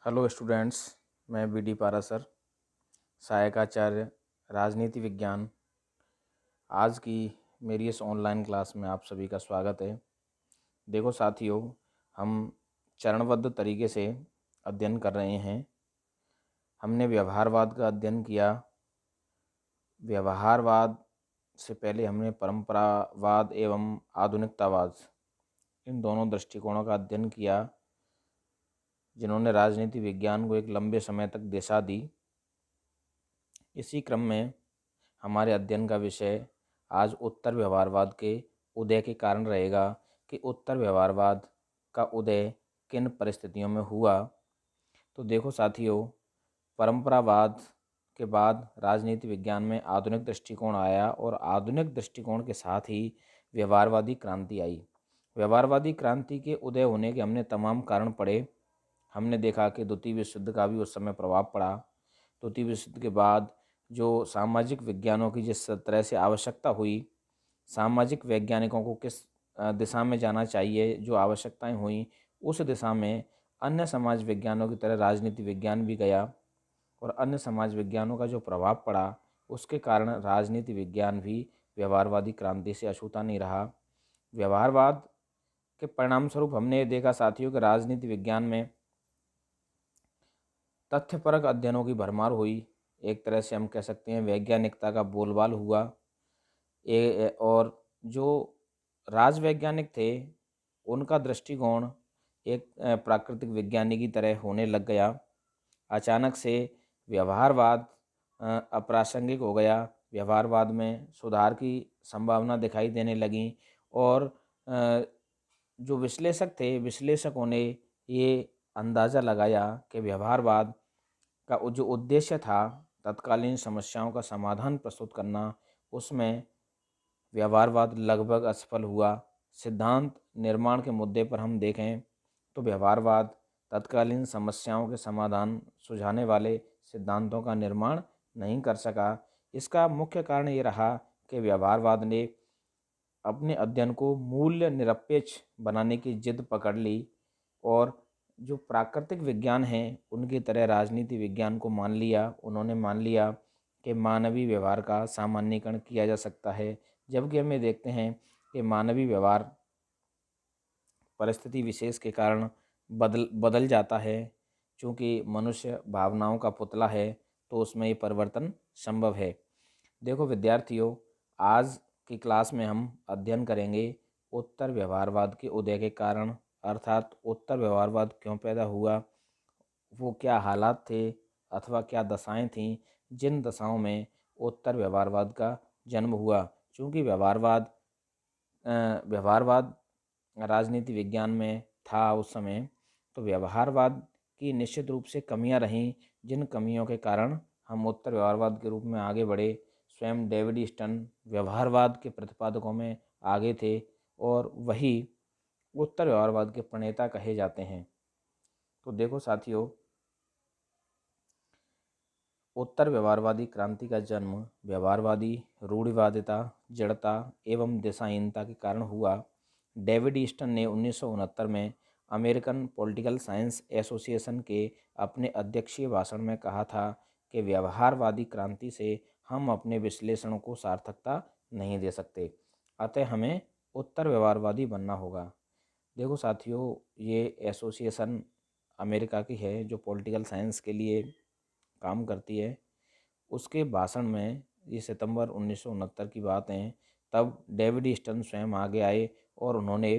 Hello students, मैं BD. Parashar, सहायकाचार्य राजनीति विज्ञान। आज की मेरी इस ऑनलाइन क्लास में आप सभी का स्वागत है। देखो साथियों, हम चरणबद्ध तरीके से अध्ययन कर रहे हैं। हमने व्यवहारवाद का अध्ययन किया। व्यवहारवाद से पहले हमने परंपरावाद एवं आधुनिकतावाद, इन दोनों दृष्टिकोणों का अध्ययन किया, जिन्होंने राजनीति विज्ञान को एक लंबे समय तक दिशा दी। इसी क्रम में हमारे अध्ययन का विषय आज उत्तर व्यवहारवाद के उदय के कारण रहेगा कि उत्तर व्यवहारवाद का उदय किन परिस्थितियों में हुआ। तो देखो साथियों, परंपरावाद के बाद राजनीति विज्ञान में आधुनिक दृष्टिकोण आया और आधुनिक दृष्टिकोण के साथ ही व्यवहारवादी क्रांति आई। व्यवहारवादी क्रांति के उदय होने के हमने तमाम कारण पढ़े। हमने देखा कि द्वितीय विश्व युद्ध का भी उस समय प्रभाव पड़ा। द्वितीय विश्व युद्ध के बाद जो सामाजिक विज्ञानों की जिस तरह से आवश्यकता हुई, सामाजिक वैज्ञानिकों को किस दिशा में जाना चाहिए, जो आवश्यकताएं हुई, उस दिशा में अन्य समाज विज्ञानों की तरह राजनीति विज्ञान भी गया और अन्य समाज विज्ञानों का जो प्रभाव पड़ा, उसके कारण राजनीति विज्ञान भी व्यवहारवादी क्रांति से अछूता नहीं रहा। व्यवहारवाद के परिणाम स्वरूप हमने ये देखा साथियों कि राजनीति विज्ञान में तथ्यपरक अध्ययनों की भरमार हुई। एक तरह से हम कह सकते हैं वैज्ञानिकता का बोलबाल हुआ। और जो राजवैज्ञानिक थे, उनका दृष्टिकोण एक प्राकृतिक विज्ञानी की तरह होने लग गया। अचानक से व्यवहारवाद अप्रासंगिक हो गया। व्यवहारवाद में सुधार की संभावना दिखाई देने लगी और जो विश्लेषक थे, विश्लेषकों ने ये अंदाज़ा लगाया कि व्यवहारवाद का जो उद्देश्य था तत्कालीन समस्याओं का समाधान प्रस्तुत करना, उसमें व्यवहारवाद लगभग असफल हुआ। सिद्धांत निर्माण के मुद्दे पर हम देखें तो व्यवहारवाद तत्कालीन समस्याओं के समाधान सुझाने वाले सिद्धांतों का निर्माण नहीं कर सका। इसका मुख्य कारण ये रहा कि व्यवहारवाद ने अपने अध्ययन को मूल्य निरपेक्ष बनाने की जिद पकड़ ली और जो प्राकृतिक विज्ञान हैं उनकी तरह राजनीति विज्ञान को मान लिया। उन्होंने मान लिया कि मानवीय व्यवहार का सामान्यीकरण किया जा सकता है, जबकि हम ये देखते हैं कि मानवीय व्यवहार परिस्थिति विशेष के कारण बदल जाता है। चूँकि मनुष्य भावनाओं का पुतला है, तो उसमें ये परिवर्तन संभव है। देखो विद्यार्थियों, आज की क्लास में हम अध्ययन करेंगे उत्तर व्यवहारवाद के उदय के कारण, अर्थात उत्तर व्यवहारवाद क्यों पैदा हुआ, वो क्या हालात थे अथवा क्या दशाएं थीं जिन दशाओं में उत्तर व्यवहारवाद का जन्म हुआ। चूँकि व्यवहारवाद राजनीति विज्ञान में था उस समय, तो व्यवहारवाद की निश्चित रूप से कमियां रहीं, जिन कमियों के कारण हम उत्तर व्यवहारवाद के रूप में आगे बढ़े। स्वयं डेविड ईस्टन व्यवहारवाद के प्रतिपादकों में आगे थे और वही उत्तर व्यवहारवाद के प्रणेता कहे जाते हैं। तो देखो साथियों, उत्तर व्यवहारवादी क्रांति का जन्म व्यवहारवादी रूढ़िवादिता, जड़ता एवं दिशाहीनता के कारण हुआ। डेविड ईस्टन ने 1969 में अमेरिकन पॉलिटिकल साइंस एसोसिएशन के अपने अध्यक्षीय भाषण में कहा था कि व्यवहारवादी क्रांति से हम अपने विश्लेषणों को सार्थकता नहीं दे सकते, अतः हमें उत्तर व्यवहारवादी बनना होगा। देखो साथियों, ये एसोसिएशन अमेरिका की है जो पॉलिटिकल साइंस के लिए काम करती है। उसके भाषण में, ये सितंबर 1969 की बात है, तब डेविड ईस्टन स्वयं आगे आए और उन्होंने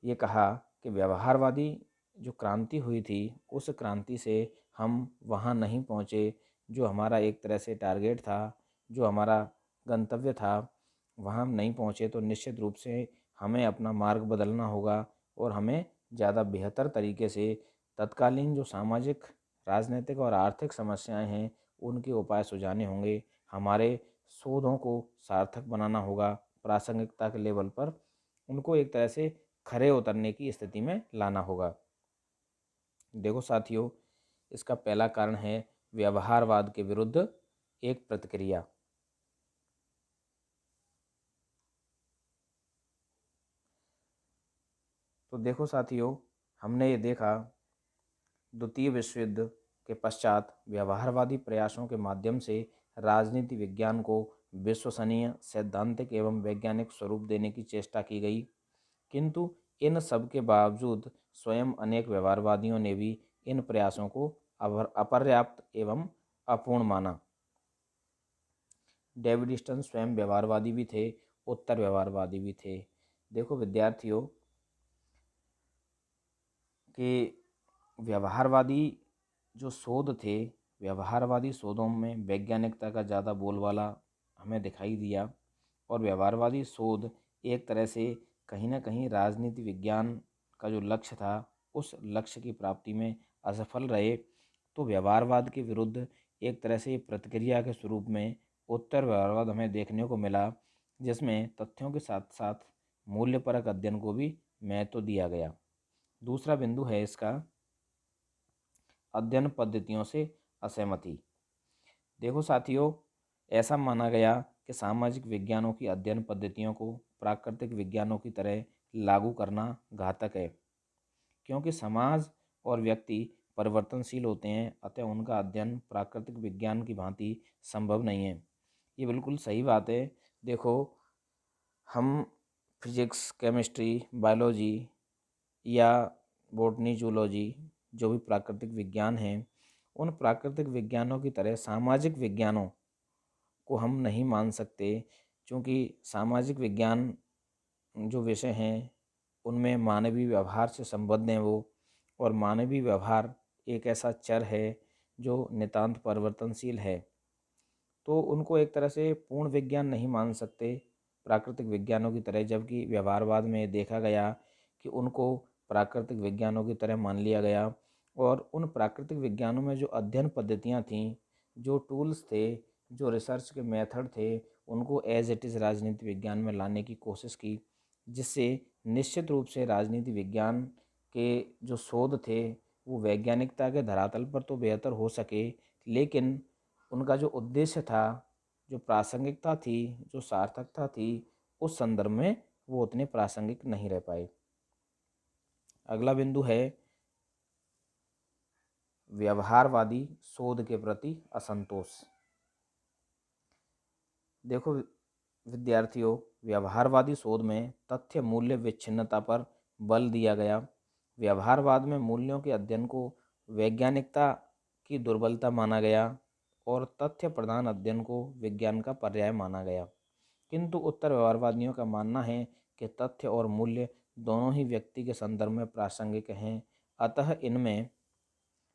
ये कहा कि व्यवहारवादी जो क्रांति हुई थी, उस क्रांति से हम वहाँ नहीं पहुँचे जो हमारा एक तरह से टारगेट था, जो हमारा गंतव्य था, वहाँ हम नहीं पहुँचे। तो निश्चित रूप से हमें अपना मार्ग बदलना होगा और हमें ज़्यादा बेहतर तरीके से तत्कालीन जो सामाजिक, राजनीतिक और आर्थिक समस्याएं हैं, उनके उपाय सुझाने होंगे। हमारे शोधों को सार्थक बनाना होगा, प्रासंगिकता के लेवल पर उनको एक तरह से खरे उतरने की स्थिति में लाना होगा। देखो साथियों, इसका पहला कारण है व्यवहारवाद के विरुद्ध एक प्रतिक्रिया। तो देखो साथियों, हमने ये देखा द्वितीय विश्व युद्ध के पश्चात व्यवहारवादी प्रयासों के माध्यम से राजनीति विज्ञान को विश्वसनीय, सैद्धांतिक एवं वैज्ञानिक स्वरूप देने की चेष्टा की गई, किंतु इन सब के बावजूद स्वयं अनेक व्यवहारवादियों ने भी इन प्रयासों को अपर्याप्त एवं अपूर्ण माना। डेविड ईस्टन स्वयं व्यवहारवादी भी थे, उत्तर व्यवहारवादी भी थे। देखो विद्यार्थियों कि व्यवहारवादी जो शोध थे, व्यवहारवादी शोधों में वैज्ञानिकता का ज़्यादा बोलबाला हमें दिखाई दिया, और व्यवहारवादी शोध एक तरह से कहीं ना कहीं राजनीति विज्ञान का जो लक्ष्य था उस लक्ष्य की प्राप्ति में असफल रहे। तो व्यवहारवाद के विरुद्ध एक तरह से प्रतिक्रिया के स्वरूप में उत्तर व्यवहारवाद हमें देखने को मिला, जिसमें तथ्यों के साथ साथ मूल्यपरक अध्ययन को भी महत्व दिया गया। दूसरा बिंदु है इसका अध्ययन पद्धतियों से असहमति। देखो साथियों, ऐसा माना गया कि सामाजिक विज्ञानों की अध्ययन पद्धतियों को प्राकृतिक विज्ञानों की तरह लागू करना घातक है, क्योंकि समाज और व्यक्ति परिवर्तनशील होते हैं, अतः उनका अध्ययन प्राकृतिक विज्ञान की भांति संभव नहीं है। ये बिल्कुल सही बात है। देखो, हम फिजिक्स, केमिस्ट्री, बायोलॉजी या बॉटनी, जूलॉजी, जो भी प्राकृतिक विज्ञान हैं, उन प्राकृतिक विज्ञानों की तरह सामाजिक विज्ञानों को हम नहीं मान सकते, क्योंकि सामाजिक विज्ञान जो विषय हैं उनमें मानवीय व्यवहार से संबद्ध हैं वो, और मानवीय व्यवहार एक ऐसा चर है जो नितांत परिवर्तनशील है, तो उनको एक तरह से पूर्ण विज्ञान नहीं मान सकते प्राकृतिक विज्ञानों की तरह। जबकि व्यवहारवाद में देखा गया कि उनको प्राकृतिक विज्ञानों की तरह मान लिया गया, और उन प्राकृतिक विज्ञानों में जो अध्ययन पद्धतियाँ थीं, जो टूल्स थे, जो रिसर्च के मेथड थे, उनको एज इट इज़ राजनीति विज्ञान में लाने की कोशिश की, जिससे निश्चित रूप से राजनीति विज्ञान के जो शोध थे वो वैज्ञानिकता के धरातल पर तो बेहतर हो सके, लेकिन उनका जो उद्देश्य था, जो प्रासंगिकता थी, जो सार्थकता थी, उस संदर्भ में वो उतने प्रासंगिक नहीं रह पाए। अगला बिंदु है व्यवहारवादी शोध के प्रति असंतोष। देखो विद्यार्थियों, व्यवहारवादी शोध में तथ्य मूल्य विच्छिन्नता पर बल दिया गया। व्यवहारवाद में मूल्यों के अध्ययन को वैज्ञानिकता की दुर्बलता माना गया और तथ्य प्रधान अध्ययन को विज्ञान का पर्याय माना गया, किंतु उत्तर व्यवहारवादियों का मानना है कि तथ्य और मूल्य दोनों ही व्यक्ति के संदर्भ में प्रासंगिक हैं, अतः इनमें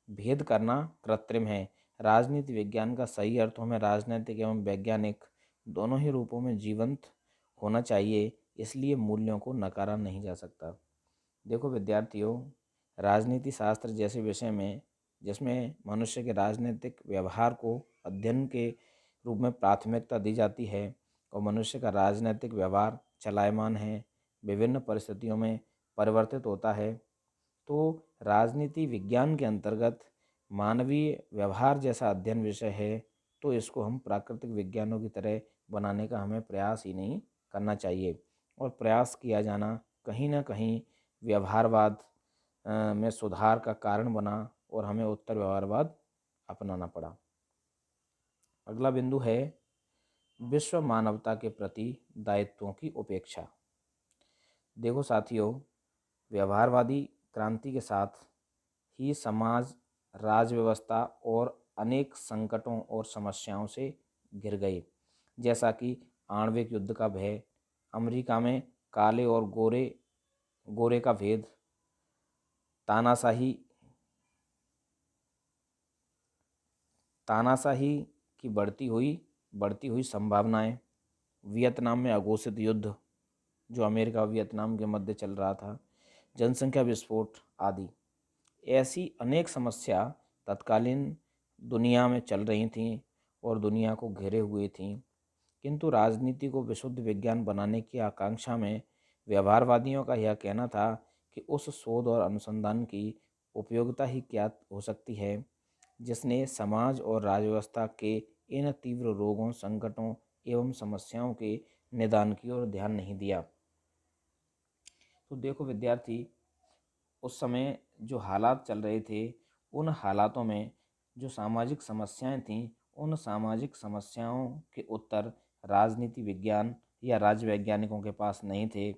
भेद करना कृत्रिम है। राजनीति विज्ञान का सही अर्थों में राजनैतिक एवं वैज्ञानिक दोनों ही रूपों में जीवंत होना चाहिए, इसलिए मूल्यों को नकारा नहीं जा सकता। देखो विद्यार्थियों, राजनीति शास्त्र जैसे विषय में जिसमें मनुष्य के राजनीतिक व्यवहार को अध्ययन के रूप में प्राथमिकता दी जाती है, और मनुष्य का राजनीतिक व्यवहार चलायमान है, विभिन्न परिस्थितियों में परिवर्तित होता है, तो राजनीति विज्ञान के अंतर्गत मानवीय व्यवहार जैसा अध्ययन विषय है, तो इसको हम प्राकृतिक विज्ञानों की तरह बनाने का हमें प्रयास ही नहीं करना चाहिए, और प्रयास किया जाना कहीं ना कहीं व्यवहारवाद में सुधार का कारण बना और हमें उत्तर व्यवहारवाद अपनाना पड़ा। अगला बिंदु है विश्व मानवता के प्रति दायित्वों की उपेक्षा। देखो साथियों, व्यवहारवादी क्रांति के साथ ही समाज, राज व्यवस्था और अनेक संकटों और समस्याओं से घिर गए, जैसा कि आणविक युद्ध का भय, अमेरिका में काले और गोरे का भेद, तानाशाही की बढ़ती हुई संभावनाएं, वियतनाम में अघोषित युद्ध जो अमेरिका और वियतनाम के मध्य चल रहा था, जनसंख्या विस्फोट आदि। ऐसी अनेक समस्या तत्कालीन दुनिया में चल रही थीं और दुनिया को घेरे हुए थीं, किंतु राजनीति को विशुद्ध विज्ञान बनाने की आकांक्षा में व्यवहारवादियों का यह कहना था कि उस शोध और अनुसंधान की उपयोगिता ही क्या हो सकती है जिसने समाज और राजव्यवस्था के इन तीव्र रोगों, संकटों एवं समस्याओं के निदान की ओर ध्यान नहीं दिया। तो देखो विद्यार्थी, उस समय जो हालात चल रहे थे उन हालातों में जो सामाजिक समस्याएं थीं, उन सामाजिक समस्याओं के उत्तर राजनीति विज्ञान या राज्य वैज्ञानिकों के पास नहीं थे।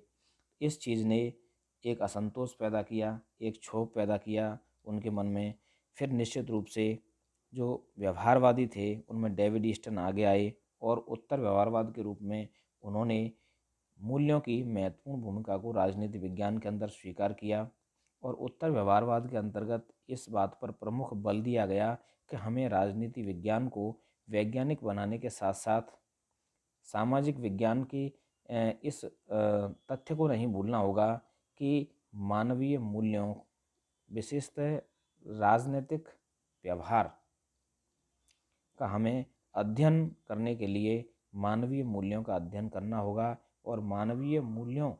इस चीज़ ने एक असंतोष पैदा किया, एक क्षोभ पैदा किया उनके मन में। फिर निश्चित रूप से जो व्यवहारवादी थे उनमें डेविड ईस्टन आगे आए और उत्तर व्यवहारवाद के रूप में उन्होंने मूल्यों की महत्वपूर्ण भूमिका को राजनीति विज्ञान के अंदर स्वीकार किया। और उत्तर व्यवहारवाद के अंतर्गत इस बात पर प्रमुख बल दिया गया कि हमें राजनीति विज्ञान को वैज्ञानिक बनाने के साथ साथ सामाजिक विज्ञान की इस तथ्य को नहीं भूलना होगा कि मानवीय मूल्यों, विशेषतः राजनीतिक व्यवहार का हमें अध्ययन करने के लिए मानवीय मूल्यों का अध्ययन करना होगा। और मानवीय मूल्यों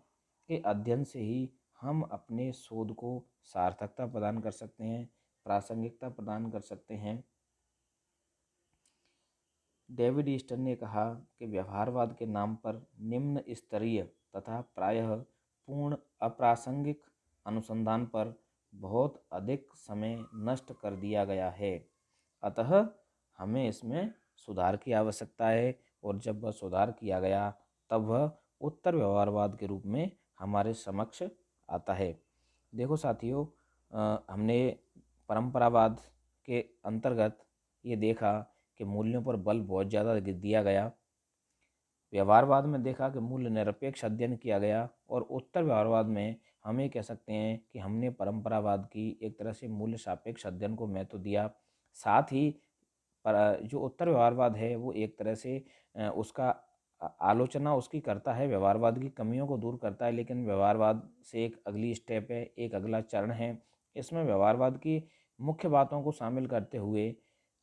के अध्ययन से ही हम अपने शोध को सार्थकता प्रदान कर सकते हैं, प्रासंगिकता प्रदान कर सकते हैं। डेविड ईस्टन ने कहा कि व्यवहारवाद के नाम पर निम्न स्तरीय तथा प्रायः पूर्ण अप्रासंगिक अनुसंधान पर बहुत अधिक समय नष्ट कर दिया गया है। अतः हमें इसमें सुधार की आवश्यकता है, और जब वह सुधार किया गया तब वह उत्तर व्यवहारवाद के रूप में हमारे समक्ष आता है। देखो साथियों, हमने परंपरावाद के अंतर्गत ये देखा कि मूल्यों पर बल बहुत ज़्यादा दिया गया। व्यवहारवाद में देखा कि मूल्य निरपेक्ष अध्ययन किया गया। और उत्तर व्यवहारवाद में हम ये कह सकते हैं कि हमने परंपरावाद की एक तरह से मूल्य सापेक्ष अध्ययन को महत्व दिया। साथ ही जो उत्तर व्यवहारवाद है वो एक तरह से उसका आलोचना उसकी करता है, व्यवहारवाद की कमियों को दूर करता है, लेकिन व्यवहारवाद से एक अगली स्टेप है, एक अगला चरण है। इसमें व्यवहारवाद की मुख्य बातों को शामिल करते हुए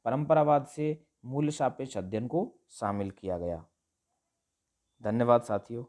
परंपरावाद से मूल्य सापेक्ष अध्ययन को शामिल किया गया। धन्यवाद साथियों।